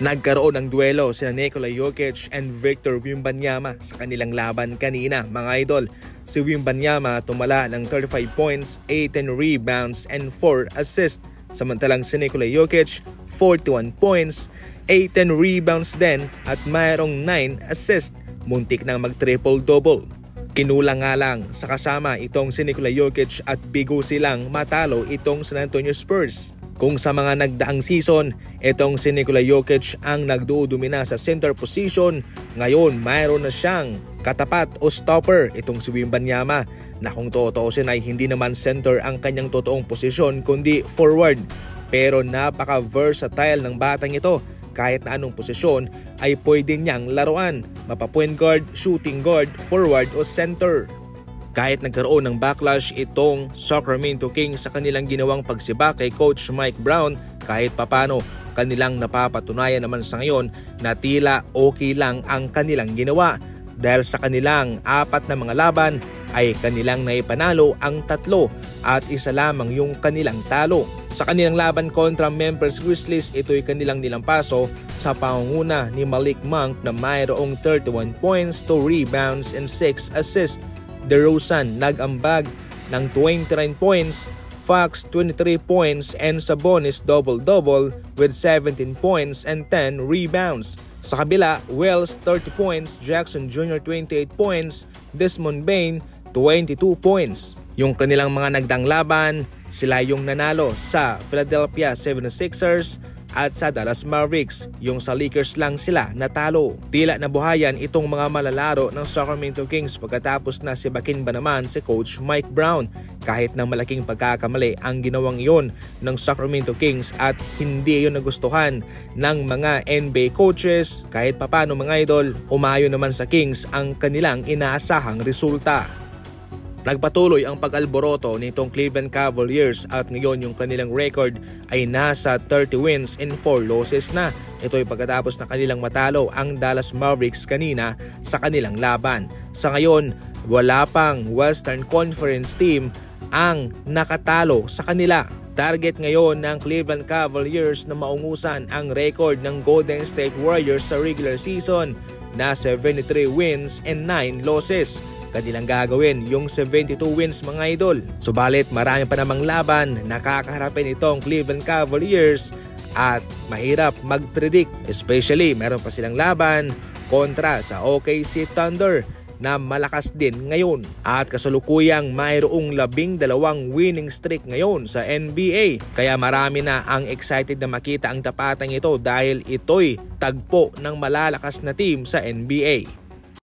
Nagkaroon ng duelo sina Nikola Jokic and Victor Wembanyama sa kanilang laban kanina, mga idol. Si Wembanyama tumala ng 35 points, 18 rebounds and 4 assists. Samantalang si Nikola Jokic 41 points, 18 rebounds din at mayroong 9 assists. Muntik nang mag-triple-double. Kinulang nga lang sa kasama itong si Nikola Jokic at bigo silang matalo itong San Antonio Spurs. Kung sa mga nagdaang season, itong si Nikola Jokic ang nagduudumina sa center position, ngayon mayroon na siyang katapat o stopper itong si Wembanyama na kung tutuusin ay hindi naman center ang kanyang totoong posisyon kundi forward. Pero napaka-versatile ng batang ito, kahit na anong posisyon ay pwede niyang laruan, mapa-point guard, shooting guard, forward o center. Kahit nagkaroon ng backlash itong Sacramento Kings sa kanilang ginawang pagsibak kay Coach Mike Brown, kahit papano kanilang napapatunayan naman sa ngayon na tila okay lang ang kanilang ginawa dahil sa kanilang 4 na mga laban ay kanilang naipanalo ang 3 at isa lamang yung kanilang talo. Sa kanilang laban kontra Memphis Grizzlies, ito'y kanilang nilampaso sa pangunguna ni Malik Monk na mayroong 31 points, 2 rebounds and 6 assists. DeRozan nag-ambag ng 29 points, Fox 23 points and Sabonis double-double with 17 points and 10 rebounds. Sa kabila, Wells 30 points, Jackson Jr. 28 points, Desmond Bane 22 points. Yung kanilang mga nagdang laban, sila yung nanalo sa Philadelphia 76ers at sa Dallas Mavericks. Yung sa Lakers lang sila natalo. Tila nabuhayan itong mga malalaro ng Sacramento Kings pagkatapos na sibakin ba naman si Coach Mike Brown. Kahit ng malaking pagkakamali ang ginawang iyon ng Sacramento Kings at hindi yun nagustuhan ng mga NBA coaches, kahit papano mga idol, umayon naman sa Kings ang kanilang inaasahang resulta. Nagpatuloy ang pag-alboroto nitong Cleveland Cavaliers at ngayon yung kanilang record ay nasa 30 wins and 4 losses na. Ito ay pagkatapos na kanilang matalo ang Dallas Mavericks kanina sa kanilang laban. Sa ngayon, wala pang Western Conference team ang nakatalo sa kanila. Target ngayon ng Cleveland Cavaliers na maungusan ang record ng Golden State Warriors sa regular season na 73 wins and 9 losses. Kanilang gagawin yung 72 wins mga idol. Subalit marami pa namang laban na kakaharapin itong Cleveland Cavaliers at mahirap mag-predict. Especially meron pa silang laban kontra sa OKC Thunder na malakas din ngayon. At kasalukuyang mayroong 12 winning streak ngayon sa NBA. Kaya marami na ang excited na makita ang tapatang ito dahil ito'y tagpo ng malalakas na team sa NBA.